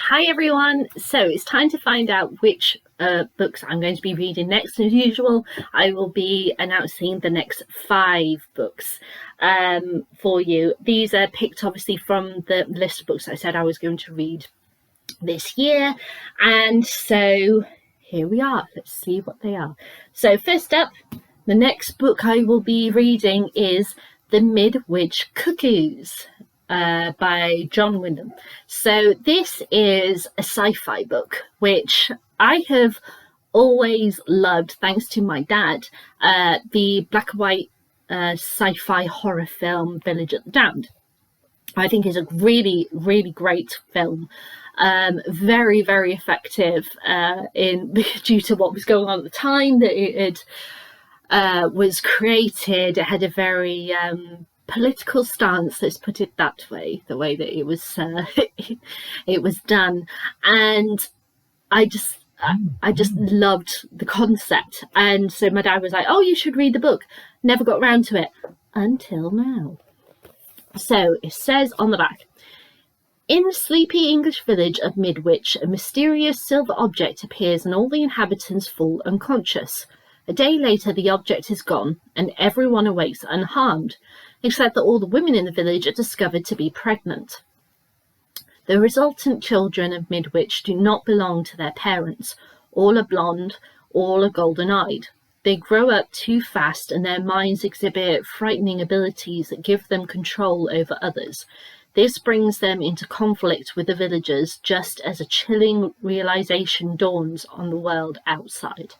Hi everyone! So it's time to find out which books I'm going to be reading next. As usual, I will be announcing the next 5 books for you. These are picked obviously from the list of books I said I was going to read this year. And so here we are. Let's see what they are. So first up, the next book I will be reading is The Midwich Cookies by John Wyndham. So this is a sci-fi book, which I have always loved thanks to my dad. The black and white sci-fi horror film Village at the Damned, I think, is a really, really great film. Very, very effective due to what was going on at the time that it was created. It had a very political stance, let's put it that way, the way that it was it was done, and I just loved the concept. And so my dad was like, oh, you should read the book. Never got around to it until now. So it says on the back, in the sleepy English village of Midwich, a mysterious silver object appears and all the inhabitants fall unconscious. A day later, the object is gone and everyone awakes unharmed, except that all the women in the village are discovered to be pregnant. The resultant children of Midwich do not belong to their parents. All are blonde, all are golden-eyed. They grow up too fast and their minds exhibit frightening abilities that give them control over others. This brings them into conflict with the villagers just as a chilling realization dawns on the world outside.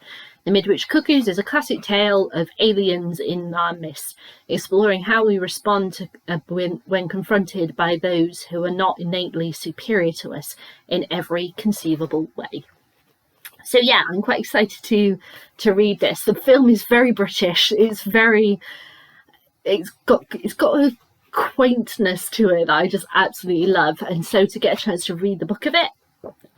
The Midwich Cookies is a classic tale of aliens in our midst, exploring how we respond to when confronted by those who are not innately superior to us in every conceivable way. So yeah, I'm quite excited to read this. The film is very British. It's got a quaintness to it that I just absolutely love, and so to get a chance to read the book of it,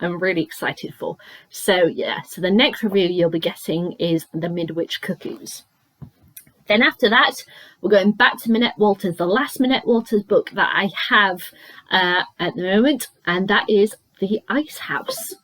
I'm really excited for. So yeah, so the next review you'll be getting is The Midwich Cookies. Then after that, we're going back to Minette Walters, the last Minette Walters book that I have at the moment, and that is The Ice House.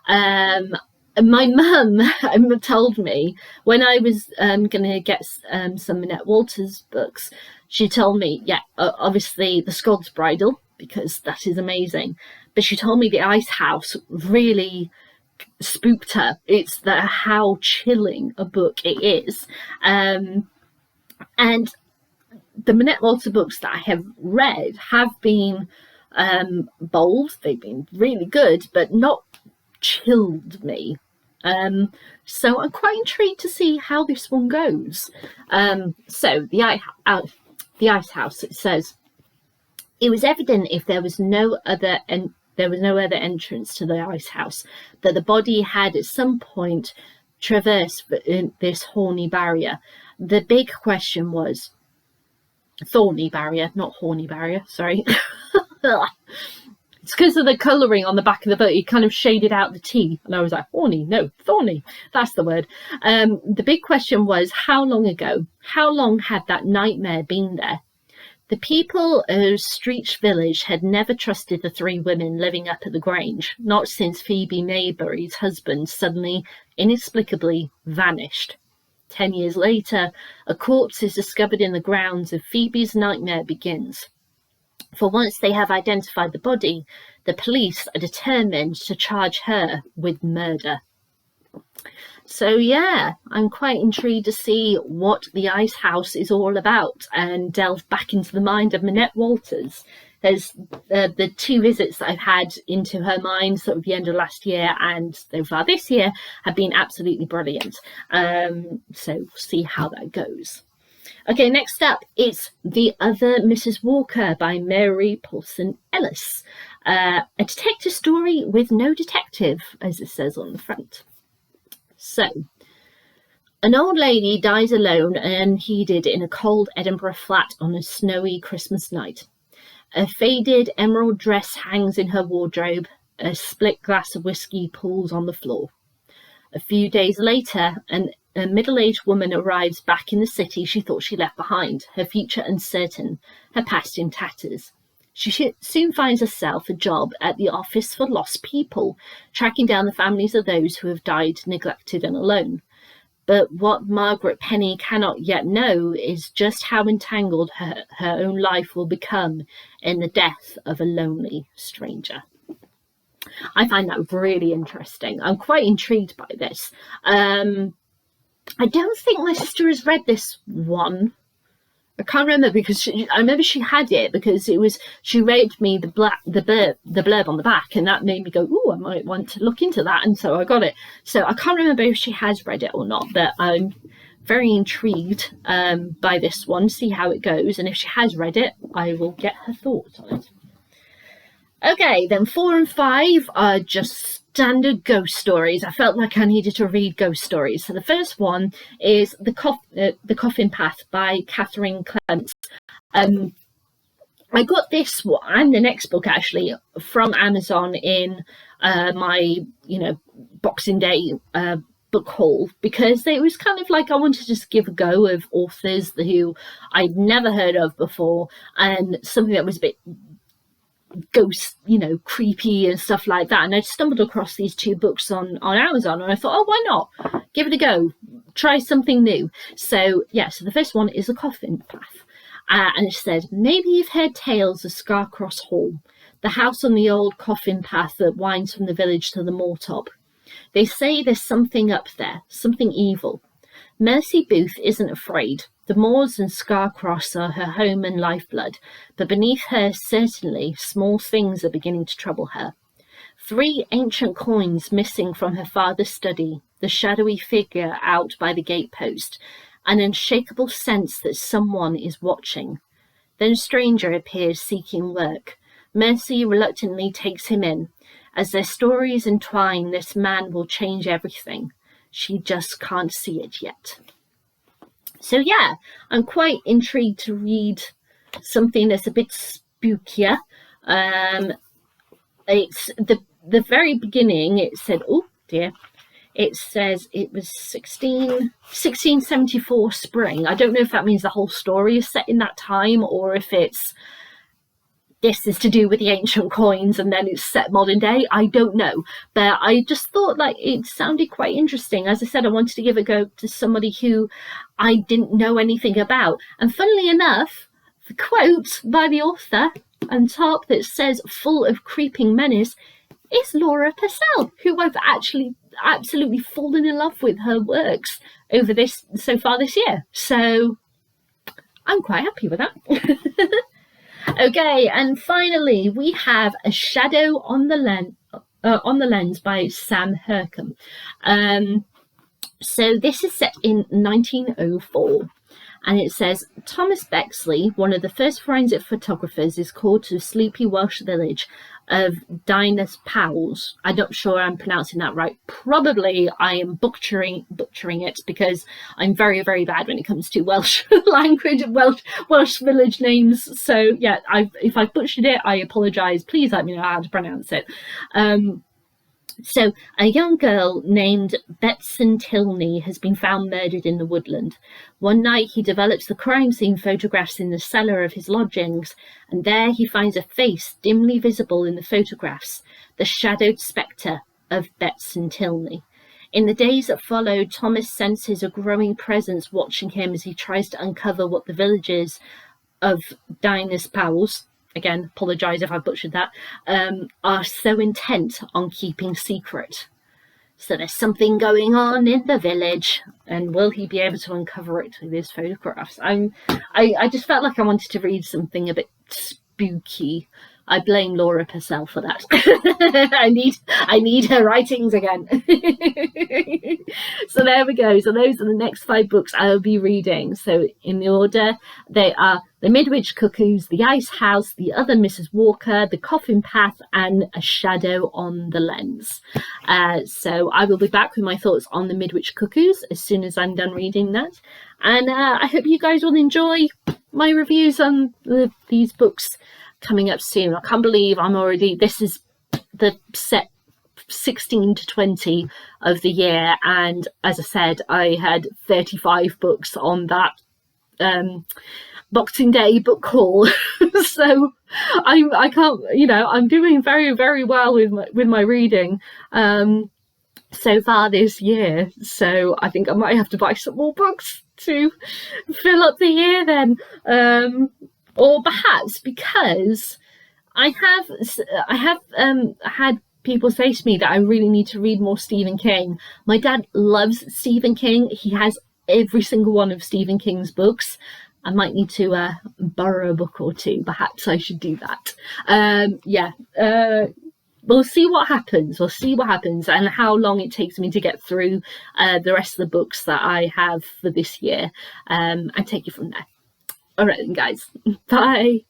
My mum told me when I was going to get some Minette Walters books, she told me, yeah, obviously The Scold's Bridal, because that is amazing. But she told me The Ice House really spooked her. It's how chilling a book it is. And the Minette Walters books that I have read have been bold. They've been really good, but not chilled me. So I'm quite intrigued to see how this one goes. So the Ice House, it says, it was evident if there was no other entrance to the ice house that the body had at some point traversed this horny barrier. The big question was thorny barrier, not horny barrier. Sorry. It's because of the colouring on the back of the book. It kind of shaded out the T, and I was like, horny, no, thorny. That's the word. The big question was, how long ago? How long had that nightmare been there? The people of Streech Village had never trusted the 3 women living up at the Grange, not since Phoebe Maybury's husband suddenly, inexplicably vanished. 10 years later, a corpse is discovered in the grounds and Phoebe's nightmare begins. For once they have identified the body, the police are determined to charge her with murder. So yeah, I'm quite intrigued to see what The Ice House is all about and delve back into the mind of Minette Walters. There's the 2 visits that I've had into her mind sort of the end of last year and so far this year have been absolutely brilliant. So we'll see how that goes. Okay, next up is The Other Mrs. Walker by Mary Paulson Ellis. A detective story with no detective, as it says on the front. So, an old lady dies alone and unheeded in a cold Edinburgh flat on a snowy Christmas night. A faded emerald dress hangs in her wardrobe. A split glass of whiskey pools on the floor. A few days later, a middle-aged woman arrives back in the city she thought she left behind, her future uncertain, her past in tatters. She soon finds herself a job at the Office for Lost People, tracking down the families of those who have died neglected and alone. But what Margaret Penny cannot yet know is just how entangled her own life will become in the death of a lonely stranger. I find that really interesting. I'm quite intrigued by this. I don't think my sister has read this one. I can't remember because I remember she had it because she read me the blurb on the back, and that made me go, oh, I might want to look into that, and so I got it. So I can't remember if she has read it or not, but I'm very intrigued by this one, see how it goes, and if she has read it, I will get her thoughts on it. Okay, then 4 and 5 are just standard ghost stories. I felt like I needed to read ghost stories. So the first one is The Coffin Path by Catherine Clements. I got this one and the next book actually from Amazon in my Boxing Day book haul, because it was kind of like I wanted to just give a go of authors who I'd never heard of before, and something that was a bit ghost, creepy and stuff like that. And I stumbled across these 2 books on Amazon, and I thought, oh, why not give it a go, try something new. So the first one is The Coffin Path, and it said, maybe you've heard tales of Scarcross Hall, the house on the old Coffin Path that winds from the village to the moor top. They say there's something up there, something evil. Mercy Booth isn't afraid. The moors and Scarcross are her home and lifeblood, but beneath her, certainly, small things are beginning to trouble her. 3 ancient coins missing from her father's study, the shadowy figure out by the gatepost, an unshakable sense that someone is watching. Then a stranger appears seeking work. Mercy reluctantly takes him in. As their stories entwine, this man will change everything. She just can't see it yet. So I'm quite intrigued to read something that's a bit spookier. It's the very beginning. It said, oh dear, it says it was 1674 spring. I don't know if that means the whole story is set in that time, or if this is to do with the ancient coins and then it's set modern day. I don't know, but I just thought it sounded quite interesting. As I said, I wanted to give a go to somebody who I didn't know anything about, and funnily enough, the quote by the author on top that says full of creeping menace is Laura Purcell, who I've actually absolutely fallen in love with her works so far this year, so I'm quite happy with that. Okay, and finally we have A Shadow on the Lens by Sam Hercombe. So this is set in 1904, and it says, Thomas Bexley, one of the first forensic photographers, is called to the sleepy Welsh village of Dinas Powys. I'm not sure I'm pronouncing that right. Probably I am butchering it, because I'm very, very bad when it comes to Welsh language and Welsh village names. So if I butchered it, I apologise. Please let me know how to pronounce it. So a young girl named Betson Tilney has been found murdered in the woodland. One night he develops the crime scene photographs in the cellar of his lodgings, and there he finds a face dimly visible in the photographs, the shadowed spectre of Betson Tilney. In the days that followed, Thomas senses a growing presence watching him as he tries to uncover what the villagers of Dinas Powys, again, apologise if I butchered that, are so intent on keeping secret. So there's something going on in the village, and will he be able to uncover it with his photographs? I just felt like I wanted to read something a bit spooky. I blame Laura Purcell for that. I need her writings again. So there we go. So those are the next 5 books I'll be reading. So in the order, they are The Midwich Cookies, The Ice House, The Other Mrs. Walker, The Coffin Path, and A Shadow on the Lens. So I will be back with my thoughts on The Midwich Cookies as soon as I'm done reading that. And I hope you guys will enjoy my reviews on these books coming up soon. I can't believe this is the set 16 to 20 of the year, and as I said, I had 35 books on that Boxing Day book haul. So I can't, you know, I'm doing very, very well with my reading so far this year. So I think I might have to buy some more books to fill up the year then. Or perhaps because I have had people say to me that I really need to read more Stephen King. My dad loves Stephen King. He has every single one of Stephen King's books. I might need to borrow a book or two. Perhaps I should do that. We'll see what happens. We'll see what happens and how long it takes me to get through the rest of the books that I have for this year, and take it from there. All right then, guys. Bye.